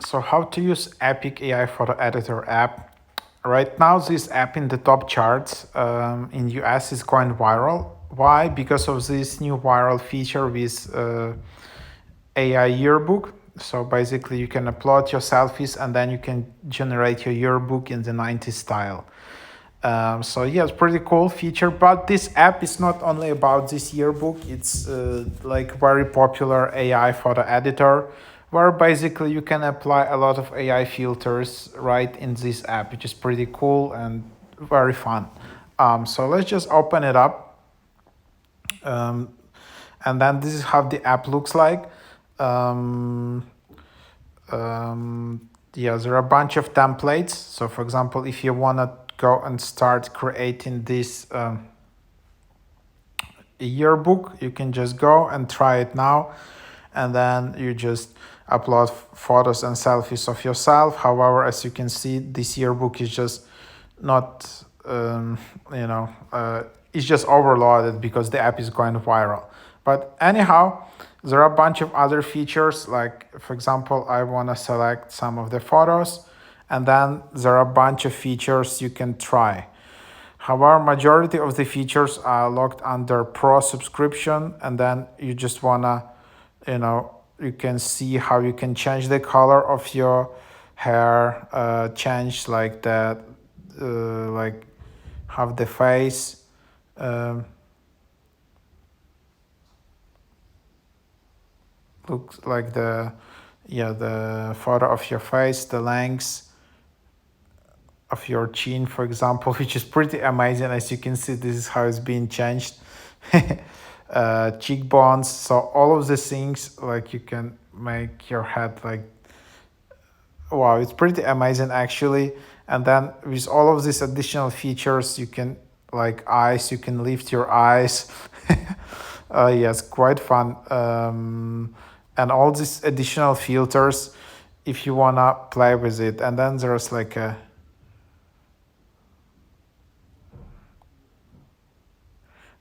So how to use EPIK AI Photo Editor app. Right now, this app in the top charts in US is going viral. Why? Because of this new viral feature with AI yearbook. So basically, you can upload your selfies and then you can generate your yearbook in the 90s style. So yeah, it's pretty cool feature. But this app is not only about this yearbook. It's like very popular AI photo editor, where basically you can apply a lot of AI filters right in this app, which is pretty cool and very fun. So let's just open it up, and then this is how the app looks like. Um, yeah, there are a bunch of templates. So for example, if you want to go and start creating this yearbook, you can just go and try it now, and then you just upload photos and selfies of yourself. However, as you can see, this yearbook is just not it's just overloaded because the app is going viral. But anyhow, there are a bunch of other features, like for example, I want to select some of the photos, and then there are a bunch of features you can try. However, majority of the features are locked under Pro subscription, and then you just wanna, you can see how you can change the color of your hair, change like that, like have the face. Looks like the photo of your face, the length of your chin, for example, which is pretty amazing. As you can see, this is how it's being changed. Cheekbones. So all of the things, like you can make your head like, wow, it's pretty amazing actually. And then with all of these additional features, you can, like eyes, you can lift your eyes. Yes, quite fun. And all these additional filters if you wanna play with it. And then there's like a,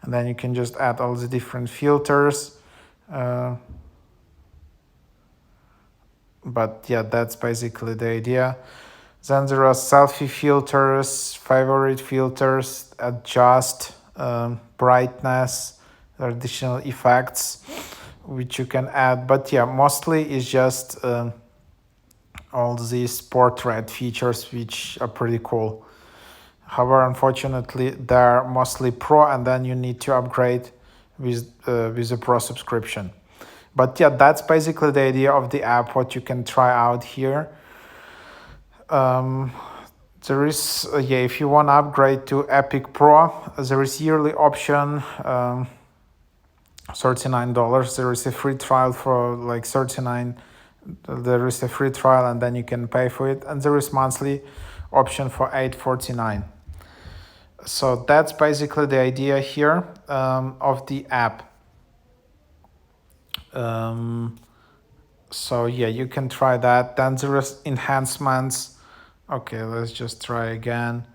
and then you can just add all the different filters. But yeah, that's basically the idea. Then there are selfie filters, favorite filters, adjust, brightness, additional effects which you can add. But yeah, mostly it's just all these portrait features which are pretty cool. However, unfortunately, they're mostly Pro, and then you need to upgrade with a Pro subscription. But yeah, that's basically the idea of the app, what you can try out here. There is, if you want to upgrade to EPIK Pro, there is yearly option, $39. There is a free trial for like $39. There is a free trial, and then you can pay for it. And there is monthly option for $8.49. So that's basically the idea here of the app. So yeah, you can try that. Then there is enhancements. Okay, let's just try again.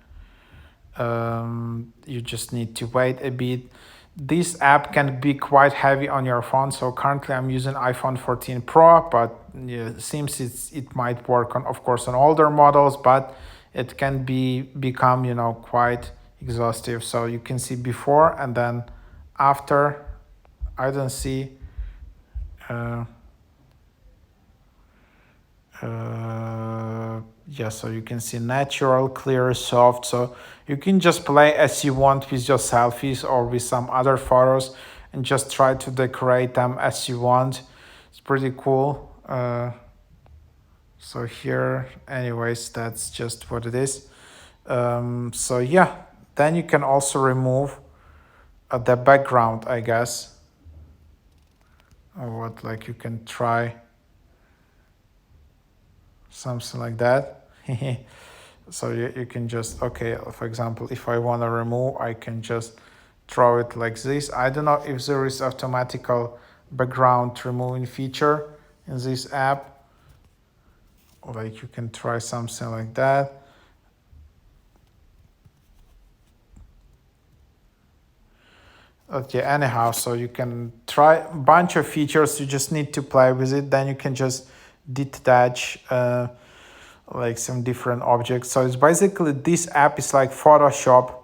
You just need to wait a bit. This app can be quite heavy on your phone. So currently I'm using iPhone 14 Pro, but yeah, it seems it might work on, of course, on older models, but it can become quite exhaustive. So you can see before and then after. I don't see yeah, so you can see natural, clear, soft. So you can just play as you want with your selfies or with some other photos and just try to decorate them as you want. It's pretty cool. So here, anyways, that's just what it is. So yeah, then you can also remove the background, I guess. Or what, like you can try something like that. So you can just, okay, for example, if I want to remove, I can just draw it like this. I don't know if there is automatical background removing feature in this app. Like you can try something like that. Okay, anyhow, so you can try a bunch of features. You just need to play with it. Then you can just detach like some different objects. So it's basically, this app is like Photoshop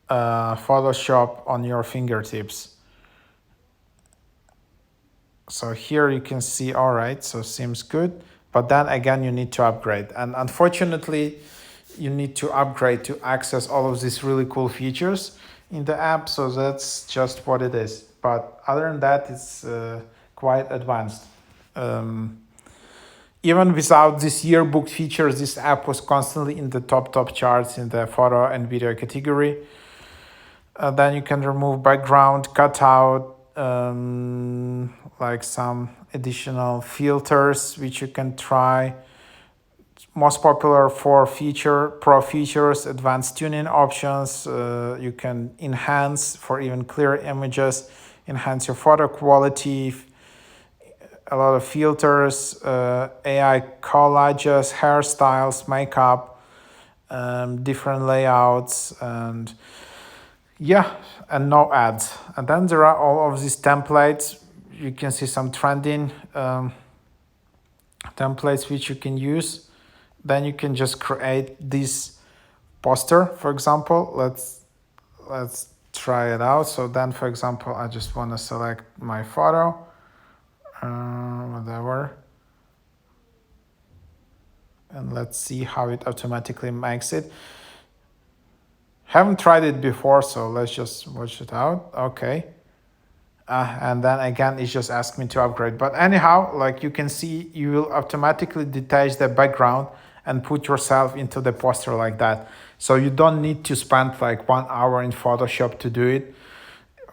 on your fingertips. So here you can see, all right, so seems good. But then again, you need to upgrade. And unfortunately, you need to upgrade to access all of these really cool features in the app. So that's just what it is. But other than that, it's quite advanced. Even without this yearbook features, this app was constantly in the top charts in the photo and video category. Then you can remove background, cut out like some additional filters which you can try. Most popular for pro features, advanced tuning options. You can enhance for even clearer images, enhance your photo quality, a lot of filters, AI collages, hairstyles, makeup, different layouts, and yeah, and no ads. And then there are all of these templates. You can see some trending templates which you can use. Then you can just create this poster, for example. Let's try it out. So then, for example, I just want to select my photo, whatever. And let's see how it automatically makes it. Haven't tried it before, so let's just watch it out. Okay. And then again, it's just asked me to upgrade. But anyhow, like you can see, you will automatically detach the background and put yourself into the poster like that. So you don't need to spend like 1 hour in Photoshop to do it.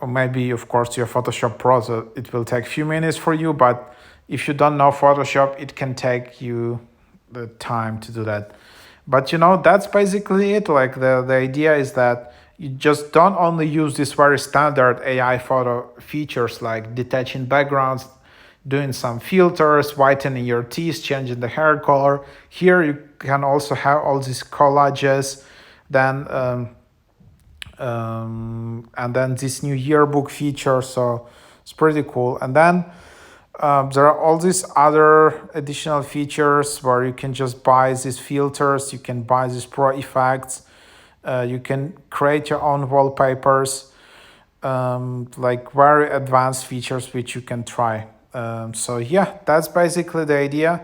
Or maybe, of course, your Photoshop Pro, so it will take a few minutes for you. But if you don't know Photoshop, it can take you the time to do that. But that's basically it. Like the idea is that you just don't only use this very standard AI photo features like detaching backgrounds, doing some filters, whitening your teeth, changing the hair color. Here you can also have all these collages, then and then this new yearbook feature. So it's pretty cool. And then there are all these other additional features where you can just buy these filters, you can buy these pro effects, you can create your own wallpapers, like very advanced features which you can try. So yeah, that's basically the idea.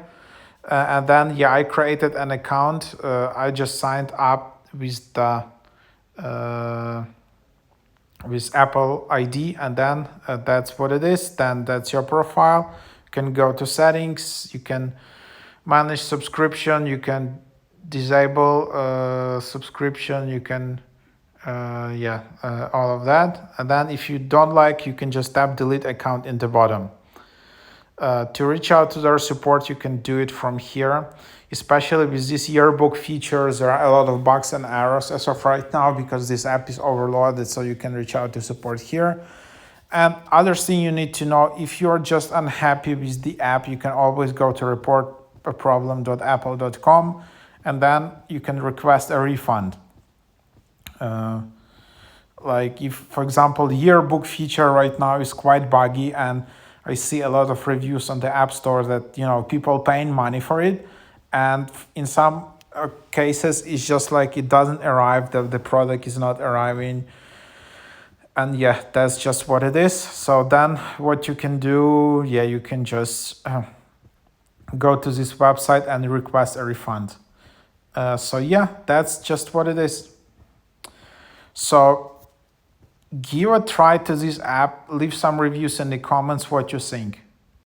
And then yeah, I created an account. I just signed up with the with Apple ID, and then that's what it is. Then that's your profile. You can go to settings, you can manage subscription, you can disable subscription, you can all of that. And then if you don't like, you can just tap delete account in the bottom. To reach out to their support, you can do it from here. Especially with this yearbook features, there are a lot of bugs and errors as of right now because this app is overloaded, so you can reach out to support here. And other thing you need to know, if you're just unhappy with the app, you can always go to reportaproblem.apple.com, and then you can request a refund. Like if, for example, the yearbook feature right now is quite buggy, and I see a lot of reviews on the App Store that people paying money for it, and in some cases it's just like it doesn't arrive, the product is not arriving, and yeah, that's just what it is. So then what you can do, you can just go to this website and request a refund. So yeah, that's just what it is. So give a try to this app, leave some reviews in the comments what you think.